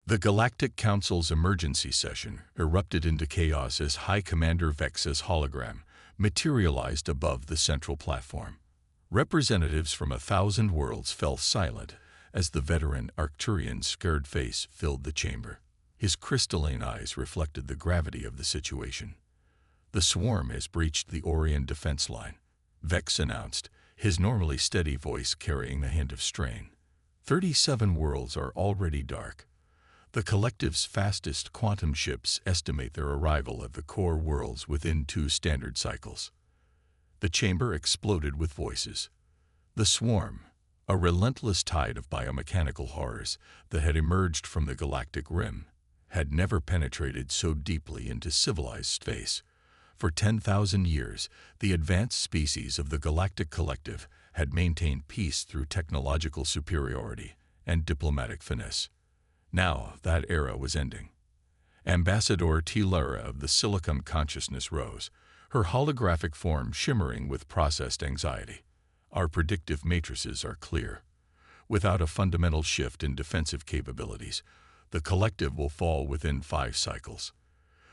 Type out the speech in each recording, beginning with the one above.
The Galactic Council's emergency session erupted into chaos as High Commander Vex's hologram materialized above the central platform. Representatives from 1,000 worlds fell silent as the veteran Arcturian's scared face filled the chamber. His crystalline eyes reflected the gravity of the situation. "The swarm has breached the Orion defense line," Vex announced, his normally steady voice carrying a hint of strain. 37 worlds are already dark. The collective's fastest quantum ships estimate their arrival at the core worlds within 2 standard cycles. The chamber exploded with voices. The swarm, a relentless tide of biomechanical horrors that had emerged from the galactic rim, had never penetrated so deeply into civilized space. For 10,000 years, the advanced species of the Galactic Collective had maintained peace through technological superiority and diplomatic finesse. Now that era was ending. Ambassador Tilara of the Silicon Consciousness rose, her holographic form shimmering with processed anxiety. "Our predictive matrices are clear. Without a fundamental shift in defensive capabilities, the collective will fall within 5 cycles.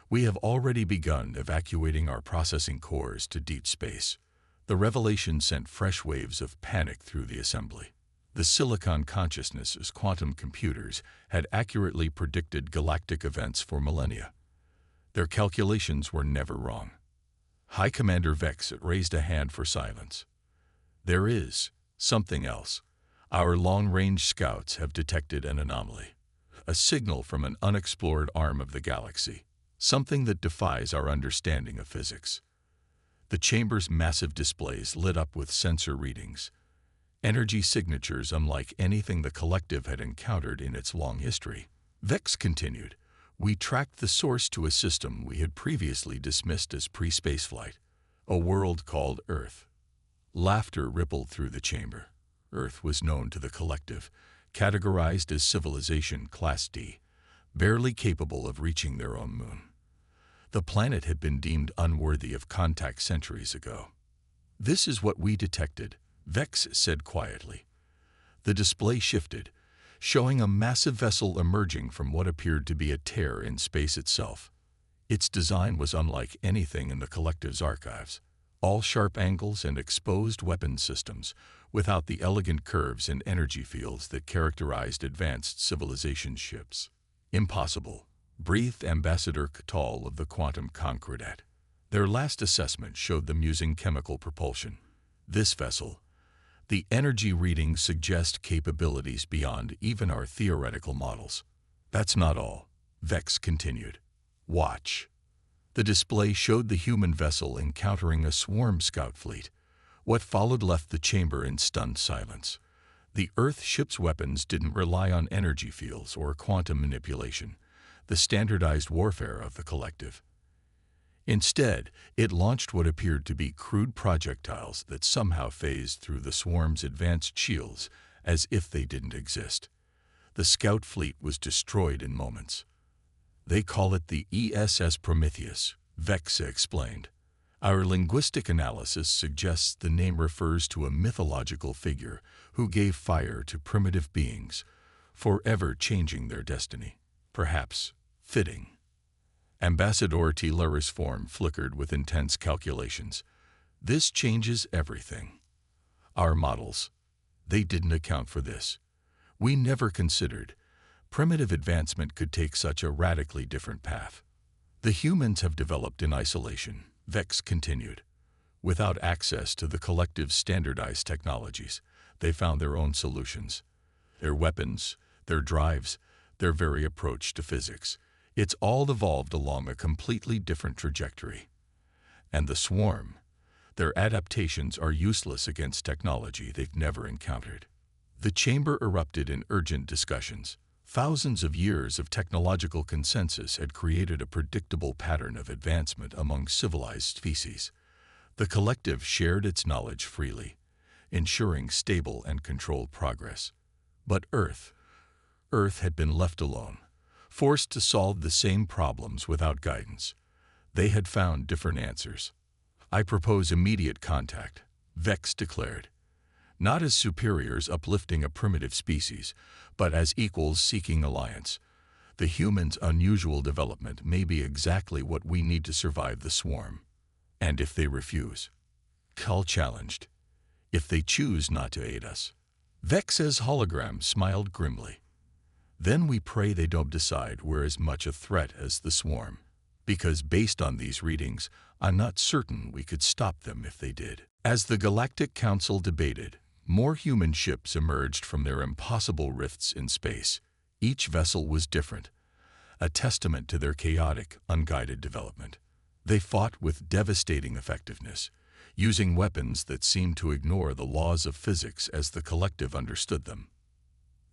We have already begun evacuating our processing cores to deep space." The revelation sent fresh waves of panic through the assembly. The Silicon Consciousness's quantum computers had accurately predicted galactic events for millennia. Their calculations were never wrong. High Commander Vex raised a hand for silence. "There is something else. Our long-range scouts have detected an anomaly, a signal from an unexplored arm of the galaxy, something that defies our understanding of physics." The chamber's massive displays lit up with sensor readings, energy signatures unlike anything the collective had encountered in its long history. Vex continued, "We tracked the source to a system we had previously dismissed as pre-spaceflight, a world called Earth." Laughter rippled through the chamber. Earth was known to the collective, categorized as Civilization Class D, barely capable of reaching their own moon. The planet had been deemed unworthy of contact centuries ago. "This is what we detected," Vex said quietly. The display shifted, showing a massive vessel emerging from what appeared to be a tear in space itself. Its design was unlike anything in the collective's archives. All sharp angles and exposed weapon systems, without the elegant curves and energy fields that characterized advanced civilization ships. "Impossible," breathed Ambassador Catal of the Quantum Concordat. Their last assessment showed them using chemical propulsion. "This vessel, the energy readings suggest capabilities beyond even our theoretical models." "That's not all," Vex continued. "Watch." The display showed the human vessel encountering a swarm scout fleet. What followed left the chamber in stunned silence. The Earth ship's weapons didn't rely on energy fields or quantum manipulation, the standardized warfare of the collective. Instead, it launched what appeared to be crude projectiles that somehow phased through the swarm's advanced shields as if they didn't exist. The scout fleet was destroyed in moments. "They call it the ESS Prometheus," Vexa explained. "Our linguistic analysis suggests the name refers to a mythological figure who gave fire to primitive beings, forever changing their destiny. Perhaps fitting." Ambassador Tilara's form flickered with intense calculations. "This changes everything. Our models, they didn't account for this. We never considered primitive advancement could take such a radically different path. The humans have developed in isolation," Vex continued. "Without access to the collective's standardized technologies, they found their own solutions. Their weapons, their drives, their very approach to physics. It's all evolved along a completely different trajectory. And the swarm, their adaptations are useless against technology they've never encountered." The chamber erupted in urgent discussions. Thousands of years of technological consensus had created a predictable pattern of advancement among civilized species. The collective shared its knowledge freely, ensuring stable and controlled progress. But Earth had been left alone, forced to solve the same problems without guidance. They had found different answers. "I propose immediate contact," Vex declared. "Not as superiors uplifting a primitive species, but as equals seeking alliance. The humans' unusual development may be exactly what we need to survive the swarm. And if they refuse? Cull challenged. If they choose not to aid us? Vex's hologram smiled grimly. Then we pray they don't decide we're as much a threat as the swarm. Because based on these readings, I'm not certain we could stop them if they did. As the Galactic Council debated, more human ships emerged from their impossible rifts in space. Each vessel was different, a testament to their chaotic, unguided development. They fought with devastating effectiveness, using weapons that seemed to ignore the laws of physics as the collective understood them.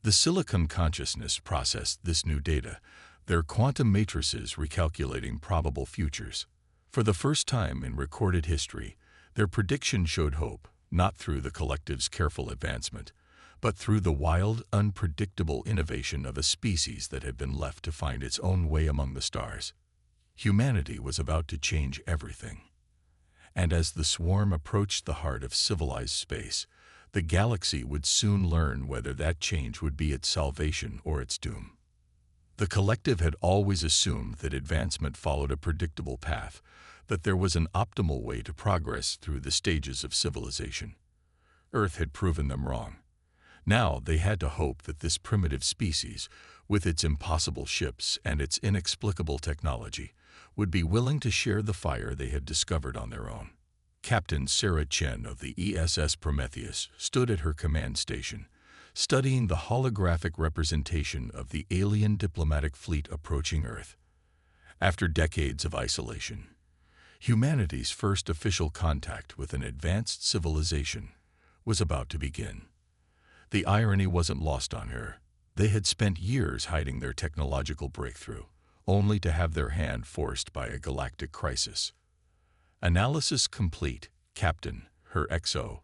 The Silicon Consciousness processed this new data, their quantum matrices recalculating probable futures. For the first time in recorded history, their prediction showed hope, not through the collective's careful advancement, but through the wild, unpredictable innovation of a species that had been left to find its own way among the stars. Humanity was about to change everything. And as the swarm approached the heart of civilized space, the galaxy would soon learn whether that change would be its salvation or its doom. The collective had always assumed that advancement followed a predictable path, that there was an optimal way to progress through the stages of civilization. Earth had proven them wrong. Now they had to hope that this primitive species, with its impossible ships and its inexplicable technology, would be willing to share the fire they had discovered on their own. Captain Sarah Chen of the ESS Prometheus stood at her command station, studying the holographic representation of the alien diplomatic fleet approaching Earth. After decades of isolation, humanity's first official contact with an advanced civilization was about to begin. The irony wasn't lost on her. They had spent years hiding their technological breakthrough, only to have their hand forced by a galactic crisis. Analysis complete, Captain, her XO,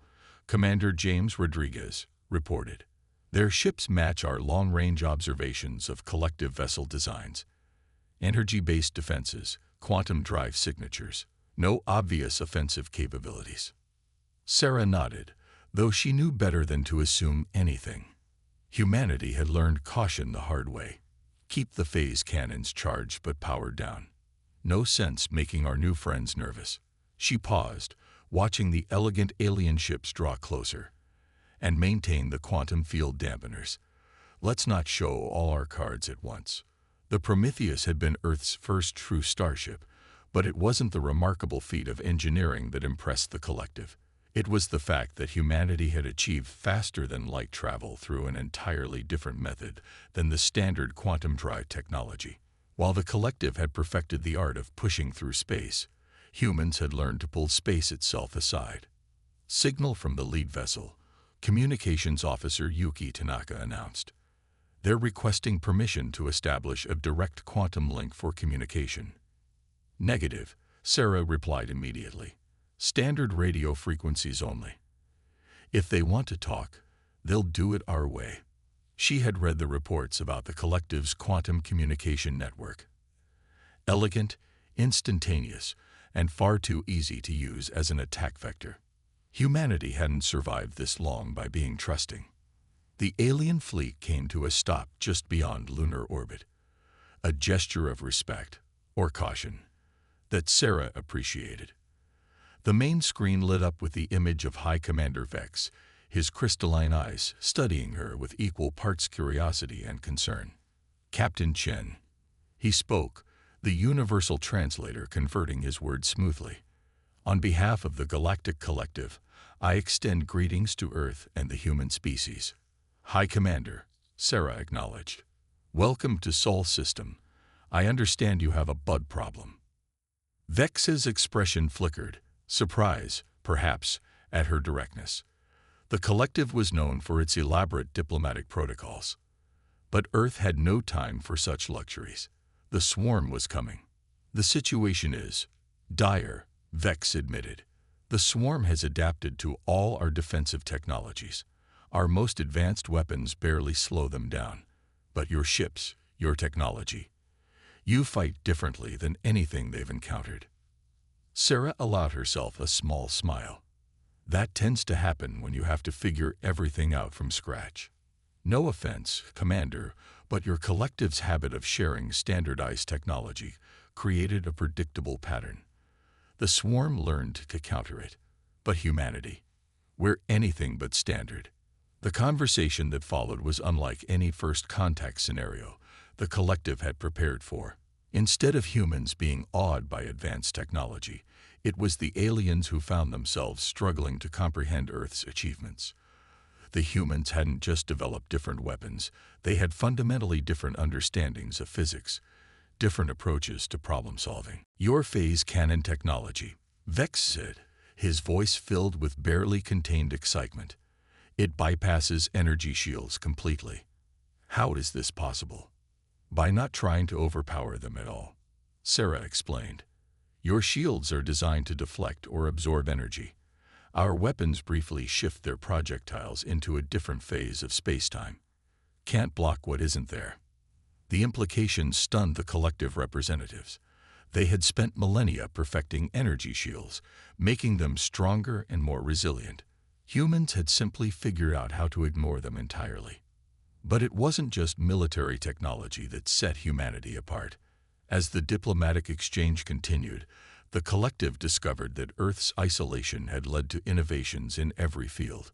Commander James Rodriguez, reported. Their ships match our long-range observations of collective vessel designs. Energy-based defenses, quantum drive signatures, no obvious offensive capabilities. Sarah nodded, though she knew better than to assume anything. Humanity had learned caution the hard way. Keep the phase cannons charged but powered down. No sense making our new friends nervous. She paused, watching the elegant alien ships draw closer. And maintain the quantum field dampeners. Let's not show all our cards at once. The Prometheus had been Earth's first true starship, but it wasn't the remarkable feat of engineering that impressed the collective. It was the fact that humanity had achieved faster-than-light travel through an entirely different method than the standard quantum drive technology. While the collective had perfected the art of pushing through space, humans had learned to pull space itself aside. Signal from the lead vessel, Communications Officer Yuki Tanaka announced. They're requesting permission to establish a direct quantum link for communication. Negative, Sarah replied immediately. Standard radio frequencies only. If they want to talk, they'll do it our way. She had read the reports about the collective's quantum communication network. Elegant, instantaneous, and far too easy to use as an attack vector. Humanity hadn't survived this long by being trusting. The alien fleet came to a stop just beyond lunar orbit, a gesture of respect, or caution, that Sarah appreciated. The main screen lit up with the image of High Commander Vex, his crystalline eyes studying her with equal parts curiosity and concern. Captain Chen. He spoke, the universal translator converting his words smoothly. On behalf of the Galactic Collective, I extend greetings to Earth and the human species. High Commander, Sarah acknowledged. Welcome to Sol System. I understand you have a bud problem. Vex's expression flickered, surprise, perhaps, at her directness. The collective was known for its elaborate diplomatic protocols. But Earth had no time for such luxuries. The swarm was coming. The situation is dire, Vex admitted. The swarm has adapted to all our defensive technologies. Our most advanced weapons barely slow them down. But your ships, your technology. You fight differently than anything they've encountered. Sarah allowed herself a small smile. That tends to happen when you have to figure everything out from scratch. No offense, Commander, But your collective's habit of sharing standardized technology created a predictable pattern. The swarm learned to counter it. But humanity, we're anything but standard. The conversation that followed was unlike any first contact scenario the collective had prepared for. Instead of humans being awed by advanced technology, it was the aliens who found themselves struggling to comprehend Earth's achievements. The humans hadn't just developed different weapons, they had fundamentally different understandings of physics, different approaches to problem-solving. Your phase cannon technology, Vex said, his voice filled with barely contained excitement. It bypasses energy shields completely. How is this possible? By not trying to overpower them at all. Sarah explained. Your shields are designed to deflect or absorb energy. Our weapons briefly shift their projectiles into a different phase of space-time. Can't block what isn't there. The implication stunned the collective representatives. They had spent millennia perfecting energy shields, making them stronger and more resilient. Humans had simply figured out how to ignore them entirely. But it wasn't just military technology that set humanity apart. As the diplomatic exchange continued, the collective discovered that Earth's isolation had led to innovations in every field.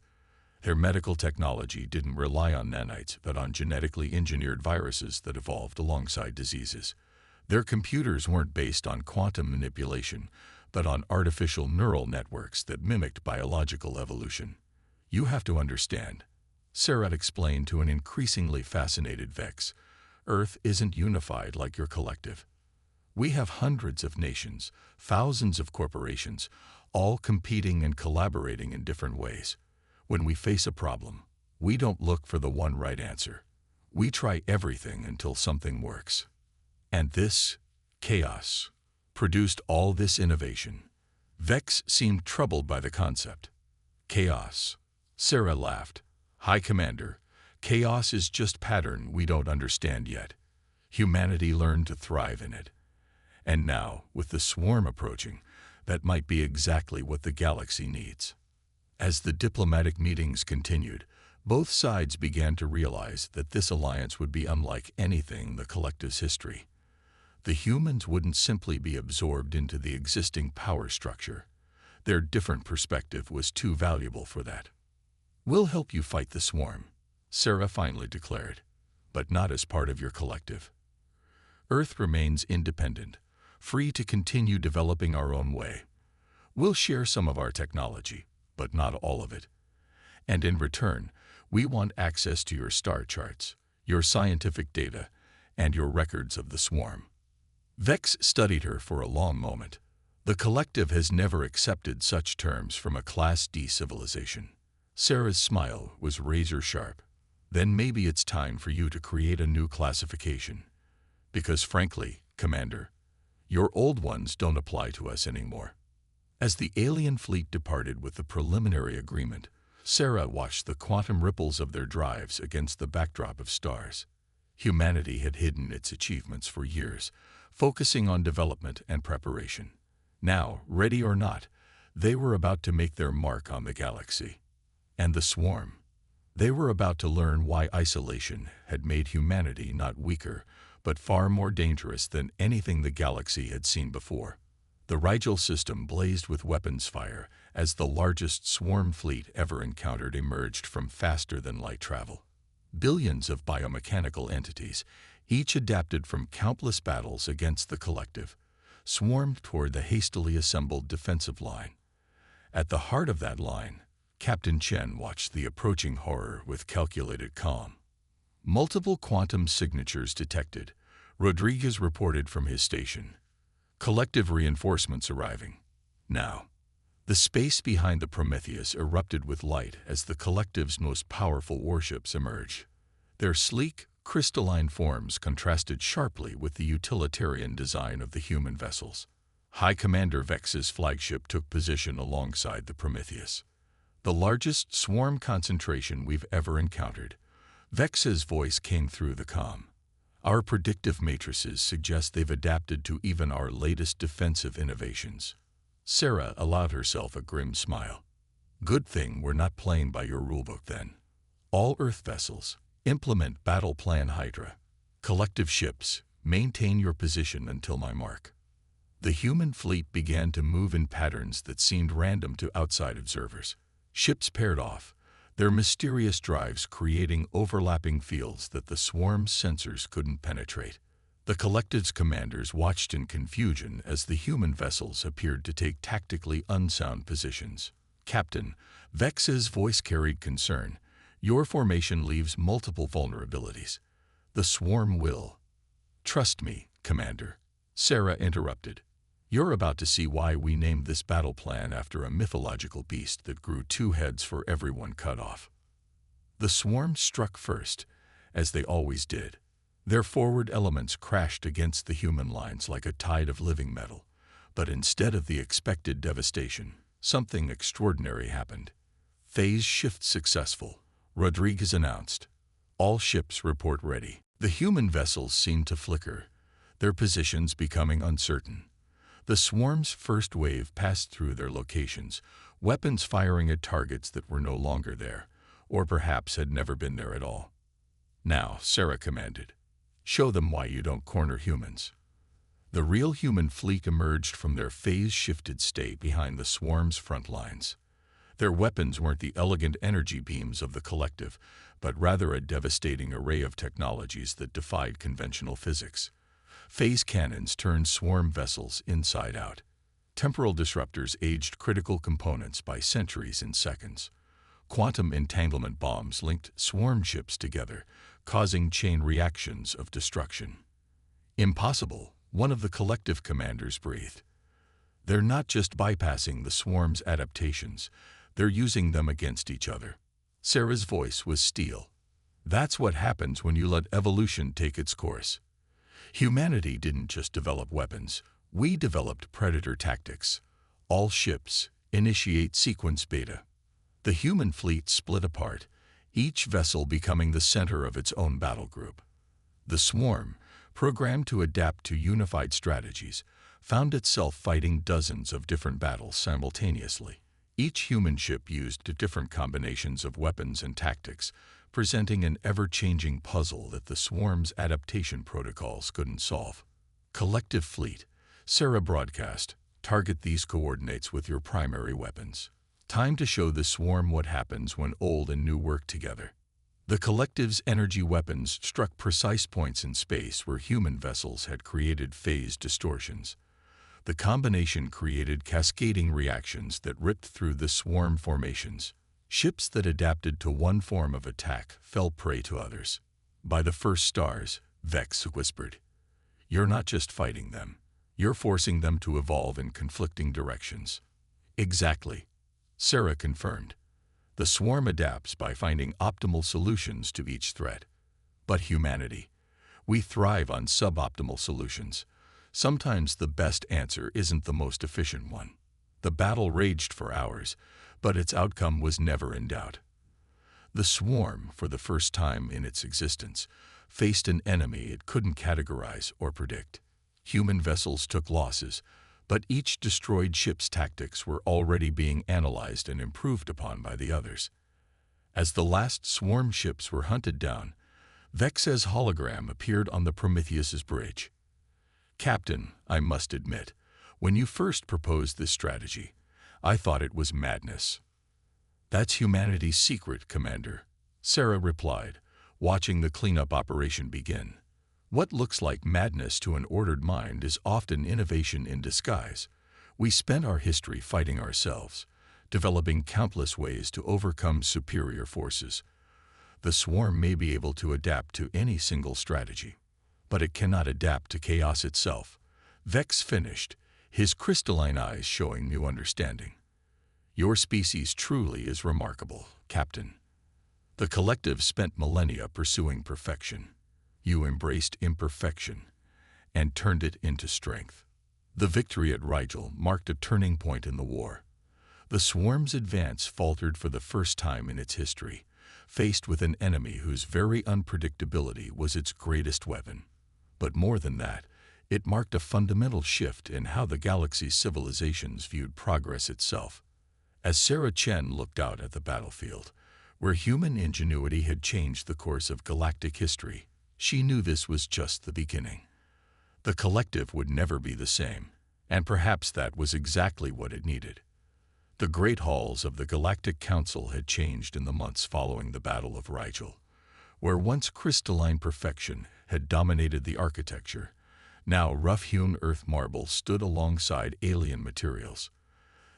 Their medical technology didn't rely on nanites, but on genetically engineered viruses that evolved alongside diseases. Their computers weren't based on quantum manipulation, but on artificial neural networks that mimicked biological evolution. You have to understand, Sarah explained to an increasingly fascinated Vex, Earth isn't unified like your collective. We have hundreds of nations, thousands of corporations, all competing and collaborating in different ways. When we face a problem, we don't look for the one right answer. We try everything until something works. And this, chaos, produced all this innovation. Vex seemed troubled by the concept. Chaos. Sarah laughed. High Commander, chaos is just pattern we don't understand yet. Humanity learned to thrive in it. And now, with the swarm approaching, that might be exactly what the galaxy needs. As the diplomatic meetings continued, both sides began to realize that this alliance would be unlike anything in the collective's history. The humans wouldn't simply be absorbed into the existing power structure. Their different perspective was too valuable for that. We'll help you fight the swarm, Sarah finally declared, but not as part of your collective. Earth remains independent, free to continue developing our own way. We'll share some of our technology, but not all of it. And in return, we want access to your star charts, your scientific data, and your records of the swarm. Vex studied her for a long moment. The collective has never accepted such terms from a Class D civilization. Sarah's smile was razor-sharp. Then maybe it's time for you to create a new classification. Because frankly, Commander, your old ones don't apply to us anymore. As the alien fleet departed with the preliminary agreement, Sarah watched the quantum ripples of their drives against the backdrop of stars. Humanity had hidden its achievements for years, focusing on development and preparation. Now, ready or not, they were about to make their mark on the galaxy. And the swarm. They were about to learn why isolation had made humanity not weaker, but far more dangerous than anything the galaxy had seen before. The Rigel system blazed with weapons fire as the largest swarm fleet ever encountered emerged from faster-than-light travel. Billions of biomechanical entities, each adapted from countless battles against the collective, swarmed toward the hastily assembled defensive line. At the heart of that line, Captain Chen watched the approaching horror with calculated calm. Multiple quantum signatures detected, Rodriguez reported from his station. Collective reinforcements arriving. Now, the space behind the Prometheus erupted with light as the collective's most powerful warships emerged. Their sleek, crystalline forms contrasted sharply with the utilitarian design of the human vessels. High Commander Vex's flagship took position alongside the Prometheus. The largest swarm concentration we've ever encountered. Vex's voice came through the comm. Our predictive matrices suggest they've adapted to even our latest defensive innovations. Sarah allowed herself a grim smile. Good thing we're not playing by your rulebook then. All Earth vessels, implement Battle Plan Hydra. Collective ships, maintain your position until my mark. The human fleet began to move in patterns that seemed random to outside observers. Ships paired off, their mysterious drives creating overlapping fields that the swarm's sensors couldn't penetrate. The collective's commanders watched in confusion as the human vessels appeared to take tactically unsound positions. "Captain," Vex's voice carried concern, "your formation leaves multiple vulnerabilities. The swarm will—" "Trust me, Commander," Sarah interrupted. "You're about to see why we named this battle plan after a mythological beast that grew 2 heads for everyone cut off." The swarm struck first, as they always did. Their forward elements crashed against the human lines like a tide of living metal. But instead of the expected devastation, something extraordinary happened. "Phase shift successful," Rodriguez announced. "All ships report ready." The human vessels seemed to flicker, their positions becoming uncertain. The swarm's first wave passed through their locations, weapons firing at targets that were no longer there, or perhaps had never been there at all. "Now," Sarah commanded, "show them why you don't corner humans." The real human fleet emerged from their phase-shifted state behind the swarm's front lines. Their weapons weren't the elegant energy beams of the collective, but rather a devastating array of technologies that defied conventional physics. Phase cannons turned swarm vessels inside out. Temporal disruptors aged critical components by centuries in seconds. Quantum entanglement bombs linked swarm ships together, causing chain reactions of destruction. "Impossible," one of the collective commanders breathed. "They're not just bypassing the swarm's adaptations, they're using them against each other." Sarah's voice was steel. "That's what happens when you let evolution take its course. Humanity didn't just develop weapons, we developed predator tactics. All ships, initiate sequence beta." The human fleet split apart, each vessel becoming the center of its own battle group. The swarm, programmed to adapt to unified strategies, found itself fighting dozens of different battles simultaneously. Each human ship used different combinations of weapons and tactics, presenting an ever-changing puzzle that the swarm's adaptation protocols couldn't solve. "Collective fleet," Sarah broadcast, "target these coordinates with your primary weapons. Time to show the swarm what happens when old and new work together." The collective's energy weapons struck precise points in space where human vessels had created phase distortions. The combination created cascading reactions that ripped through the swarm formations. Ships that adapted to one form of attack fell prey to others. "By the first stars," Vex whispered, "you're not just fighting them, you're forcing them to evolve in conflicting directions." "Exactly," Sarah confirmed. "The swarm adapts by finding optimal solutions to each threat. But humanity, we thrive on suboptimal solutions. Sometimes the best answer isn't the most efficient one." The battle raged for hours, but its outcome was never in doubt. The swarm, for the first time in its existence, faced an enemy it couldn't categorize or predict. Human vessels took losses, but each destroyed ship's tactics were already being analyzed and improved upon by the others. As the last swarm ships were hunted down, Vex's hologram appeared on the Prometheus's bridge. "Captain, I must admit, when you first proposed this strategy, I thought it was madness." "That's humanity's secret, Commander," Sarah replied, watching the cleanup operation begin. "What looks like madness to an ordered mind is often innovation in disguise. We spent our history fighting ourselves, developing countless ways to overcome superior forces. The swarm may be able to adapt to any single strategy, but it cannot adapt to chaos itself." Vex finished, his crystalline eyes showing new understanding. "Your species truly is remarkable, Captain. The collective spent millennia pursuing perfection. You embraced imperfection and turned it into strength." The victory at Rigel marked a turning point in the war. The swarm's advance faltered for the first time in its history, faced with an enemy whose very unpredictability was its greatest weapon. But more than that, it marked a fundamental shift in how the galaxy's civilizations viewed progress itself. As Sarah Chen looked out at the battlefield, where human ingenuity had changed the course of galactic history, She knew this was just the beginning. The collective would never be the same, and perhaps that was exactly what it needed. The great halls of the Galactic Council had changed in the months following the Battle of Rigel. Where once crystalline perfection had dominated the architecture, now rough-hewn earth marble stood alongside alien materials.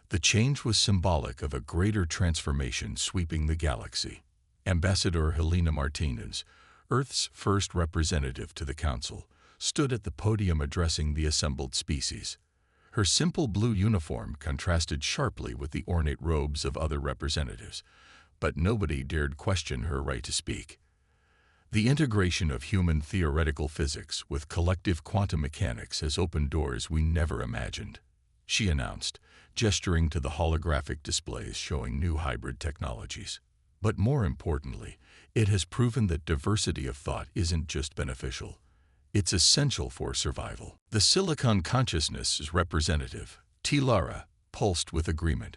The change was symbolic of a greater transformation sweeping the galaxy. Ambassador Helena Martinez, Earth's first representative to the Council, stood at the podium addressing the assembled species. Her simple blue uniform contrasted sharply with the ornate robes of other representatives, but nobody dared question her right to speak. The integration of human theoretical physics with collective quantum mechanics has opened doors we never imagined, she announced, gesturing to the holographic displays showing new hybrid technologies. But more importantly, it has proven that diversity of thought isn't just beneficial. It's essential for survival. The Silicon Consciousness representative, T. Lara, pulsed with agreement.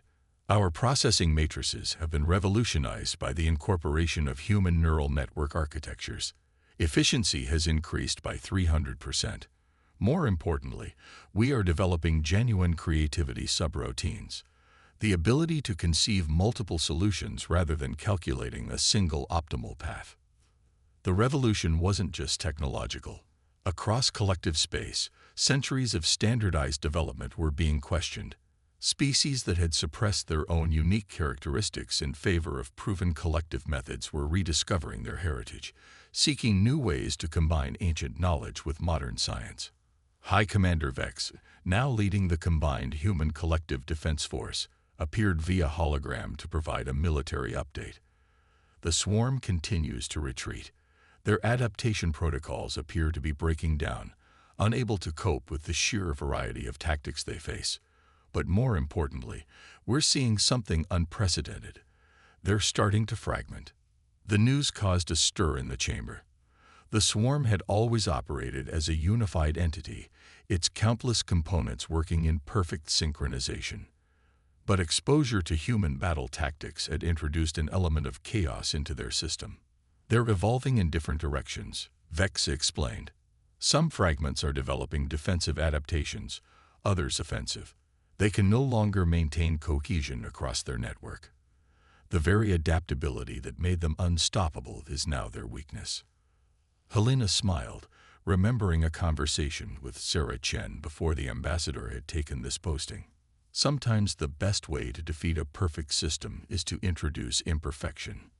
Our processing matrices have been revolutionized by the incorporation of human neural network architectures. Efficiency has increased by 300%. More importantly, we are developing genuine creativity subroutines. The ability to conceive multiple solutions rather than calculating a single optimal path. The revolution wasn't just technological. Across collective space, centuries of standardized development were being questioned. Species that had suppressed their own unique characteristics in favor of proven collective methods were rediscovering their heritage, seeking new ways to combine ancient knowledge with modern science. High Commander Vex, now leading the combined human collective defense force, appeared via hologram to provide a military update. The swarm continues to retreat. Their adaptation protocols appear to be breaking down, unable to cope with the sheer variety of tactics they face. But more importantly, we're seeing something unprecedented. They're starting to fragment. The news caused a stir in the chamber. The swarm had always operated as a unified entity, its countless components working in perfect synchronization. But exposure to human battle tactics had introduced an element of chaos into their system. They're evolving in different directions, Vex explained. Some fragments are developing defensive adaptations, others offensive. They can no longer maintain cohesion across their network. The very adaptability that made them unstoppable is now their weakness. Helena smiled, remembering a conversation with Sarah Chen before the ambassador had taken this posting. Sometimes the best way to defeat a perfect system is to introduce imperfection.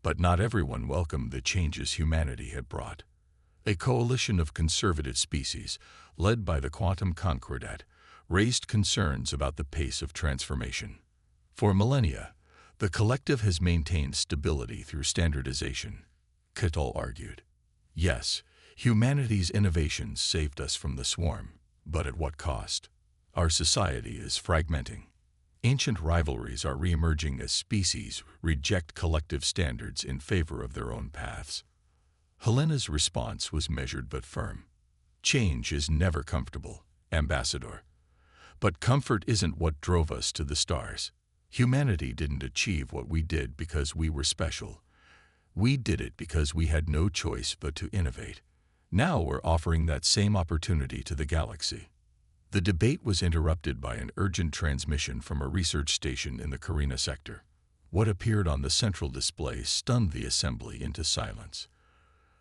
But not everyone welcomed the changes humanity had brought. A coalition of conservative species, led by the Quantum Concordat, raised concerns about the pace of transformation. For millennia, the collective has maintained stability through standardization, Cattell argued. Yes, humanity's innovations saved us from the swarm, but at what cost? Our society is fragmenting. Ancient rivalries are re-emerging as species reject collective standards in favor of their own paths. Helena's response was measured but firm. Change is never comfortable, Ambassador. But comfort isn't what drove us to the stars. Humanity didn't achieve what we did because we were special. We did it because we had no choice but to innovate. Now we're offering that same opportunity to the galaxy. The debate was interrupted by an urgent transmission from a research station in the Carina sector. What appeared on the central display stunned the assembly into silence.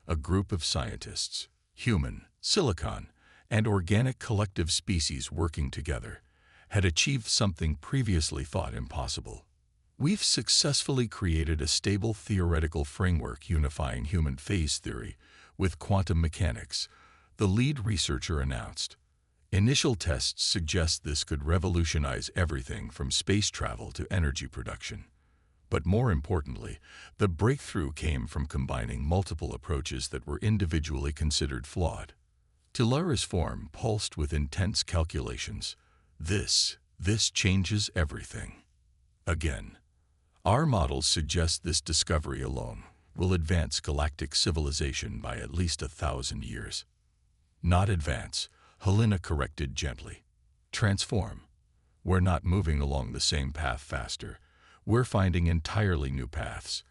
A group of scientists, human, silicon, and organic collective species working together, had achieved something previously thought impossible. We've successfully created a stable theoretical framework unifying human phase theory with quantum mechanics, the lead researcher announced. Initial tests suggest this could revolutionize everything from space travel to energy production. But more importantly, the breakthrough came from combining multiple approaches that were individually considered flawed. Tilara's form pulsed with intense calculations. This changes everything. Again, our models suggest this discovery alone will advance galactic civilization by at least 1,000 years. Not advance, Helena corrected gently. Transform. We're not moving along the same path faster. We're finding entirely new paths.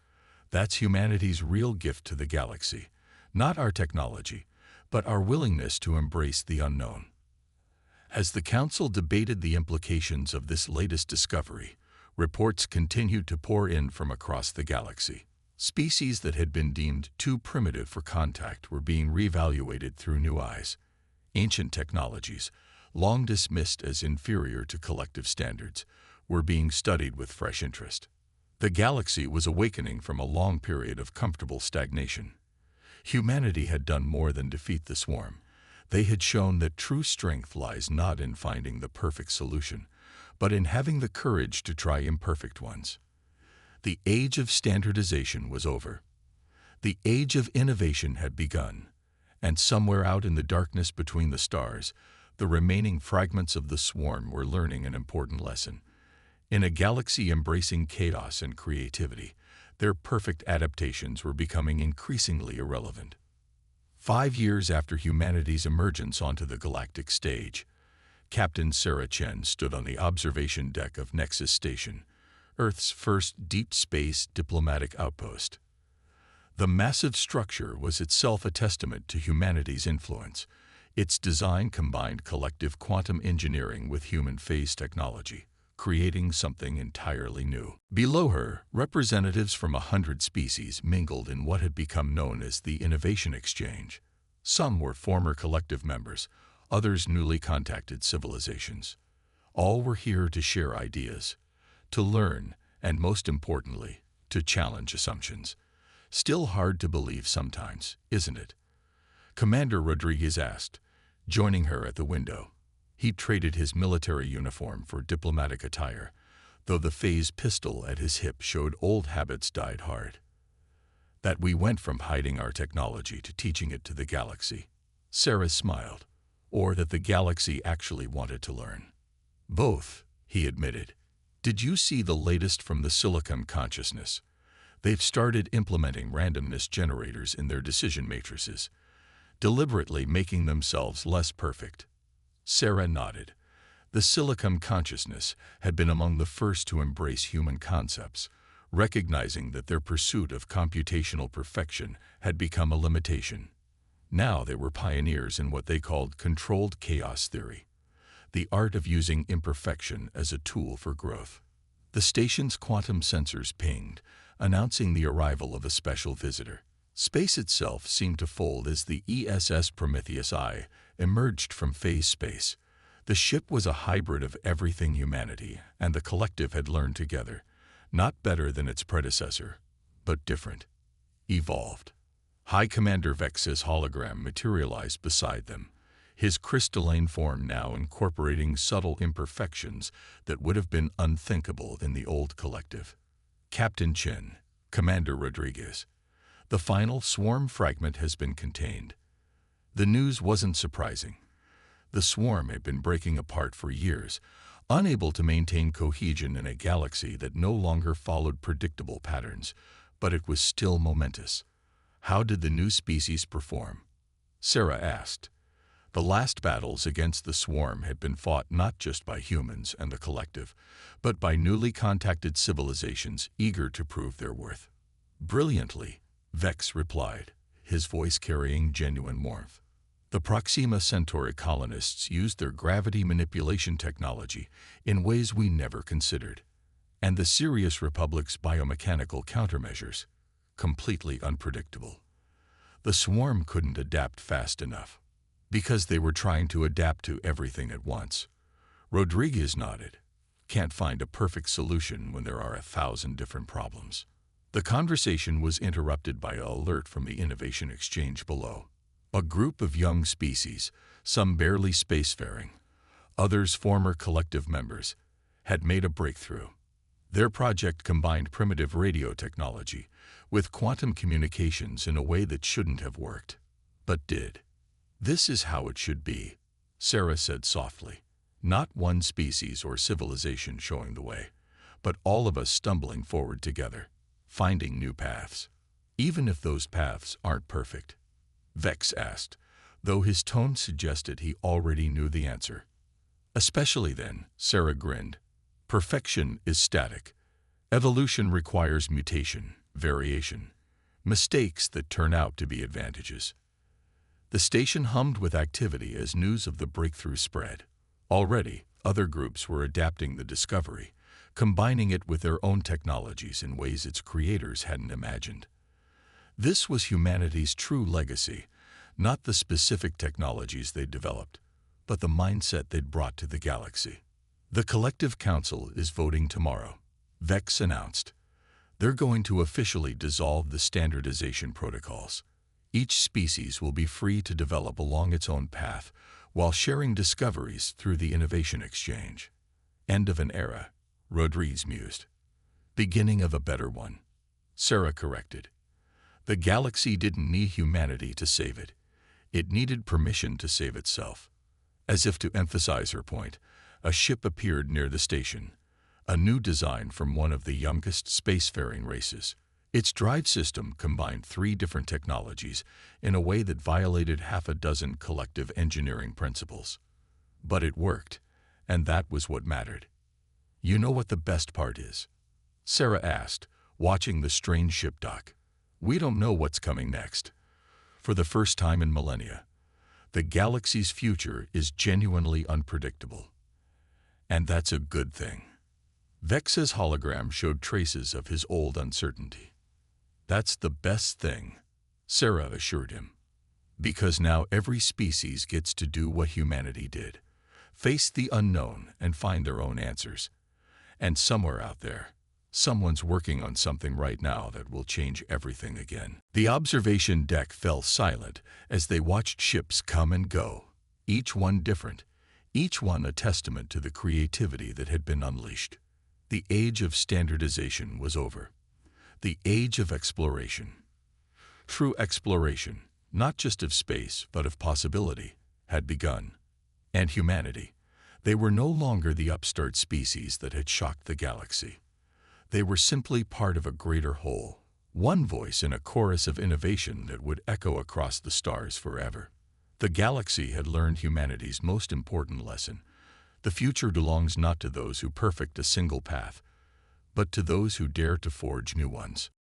That's humanity's real gift to the galaxy, Not our technology, but our willingness to embrace the unknown. As the Council debated the implications of this latest discovery, reports continued to pour in from across the galaxy. Species that had been deemed too primitive for contact were being reevaluated through new eyes. Ancient technologies, long dismissed as inferior to collective standards, were being studied with fresh interest. The galaxy was awakening from a long period of comfortable stagnation. Humanity had done more than defeat the swarm. They had shown that true strength lies not in finding the perfect solution, but in having the courage to try imperfect ones. The age of standardization was over. The age of innovation had begun, and somewhere out in the darkness between the stars, the remaining fragments of the swarm were learning an important lesson. In a galaxy embracing chaos and creativity, their perfect adaptations were becoming increasingly irrelevant. 5 years after humanity's emergence onto the galactic stage, Captain Sarah Chen stood on the observation deck of Nexus Station, Earth's first deep space diplomatic outpost. The massive structure was itself a testament to humanity's influence. Its design combined collective quantum engineering with human phase technology, creating something entirely new. Below her, representatives from 100 species mingled in what had become known as the Innovation Exchange. Some were former collective members, others newly contacted civilizations. All were here to share ideas, to learn, and most importantly, to challenge assumptions. Still hard to believe sometimes, isn't it? Commander Rodriguez asked, joining her at the window. He traded his military uniform for diplomatic attire, though the phase pistol at his hip showed old habits died hard. That we went from hiding our technology to teaching it to the galaxy. Sarah smiled. Or that the galaxy actually wanted to learn. Both, he admitted. Did you see the latest from the Silicon consciousness? They've started implementing randomness generators in their decision matrices, deliberately making themselves less perfect. Sarah nodded. The Silicon consciousness had been among the first to embrace human concepts, recognizing that their pursuit of computational perfection had become a limitation. Now they were pioneers in what they called controlled chaos theory, the art of using imperfection as a tool for growth. The station's quantum sensors pinged, announcing the arrival of a special visitor. Space itself seemed to fold as the ESS Prometheus I emerged from phase space. The ship was a hybrid of everything humanity and the collective had learned together, not better than its predecessor, but different, evolved. High Commander Vex's hologram materialized beside them, his crystalline form now incorporating subtle imperfections that would have been unthinkable in the old collective. Captain Chen, Commander Rodriguez. The final swarm fragment has been contained. The news wasn't surprising. The swarm had been breaking apart for years, unable to maintain cohesion in a galaxy that no longer followed predictable patterns, but it was still momentous. How did the new species perform? Sarah asked. The last battles against the swarm had been fought not just by humans and the collective, but by newly contacted civilizations eager to prove their worth. Brilliantly, Vex replied, his voice carrying genuine warmth. The Proxima Centauri colonists used their gravity manipulation technology in ways we never considered, and the Sirius Republic's biomechanical countermeasures, completely unpredictable. The swarm couldn't adapt fast enough, because they were trying to adapt to everything at once. Rodriguez nodded. Can't find a perfect solution when there are 1,000 different problems. The conversation was interrupted by an alert from the Innovation Exchange below. A group of young species, some barely spacefaring, others former collective members, had made a breakthrough. Their project combined primitive radio technology with quantum communications in a way that shouldn't have worked, but did. This is how it should be, Sarah said softly. Not one species or civilization showing the way, but all of us stumbling forward together, finding new paths, even if those paths aren't perfect. Vex asked, though his tone suggested he already knew the answer. Especially then, Sarah grinned. Perfection is static. Evolution requires mutation, variation. mistakes that turn out to be advantages. The station hummed with activity as news of the breakthrough spread. Already, other groups were adapting the discovery, combining it with their own technologies in ways its creators hadn't imagined. This was humanity's true legacy, not the specific technologies they'd developed, but the mindset they'd brought to the galaxy. The Collective Council is voting tomorrow, Vex announced. They're going to officially dissolve the standardization protocols. Each species will be free to develop along its own path while sharing discoveries through the innovation exchange. End of an era, Rodriguez mused. Beginning of a better one, Sarah corrected. The galaxy didn't need humanity to save it. It needed permission to save itself. As if to emphasize her point, a ship appeared near the station, a new design from one of the youngest spacefaring races. Its drive system combined 3 different technologies in a way that violated half a dozen collective engineering principles. But it worked, and that was what mattered. You know what the best part is? Sarah asked, watching the strange ship dock. We don't know what's coming next. For the first time in millennia, the galaxy's future is genuinely unpredictable. And that's a good thing. Vex's hologram showed traces of his old uncertainty. That's the best thing, Sarah assured him. Because now every species gets to do what humanity did, face the unknown and find their own answers. And somewhere out there, someone's working on something right now that will change everything again. The observation deck fell silent as they watched ships come and go, each one different, each one a testament to the creativity that had been unleashed. The age of standardization was over. The age of exploration. True exploration, not just of space but of possibility, had begun. And humanity. They were no longer the upstart species that had shocked the galaxy. They were simply part of a greater whole, one voice in a chorus of innovation that would echo across the stars forever. The galaxy had learned humanity's most important lesson. The future belongs not to those who perfect a single path, but to those who dare to forge new ones.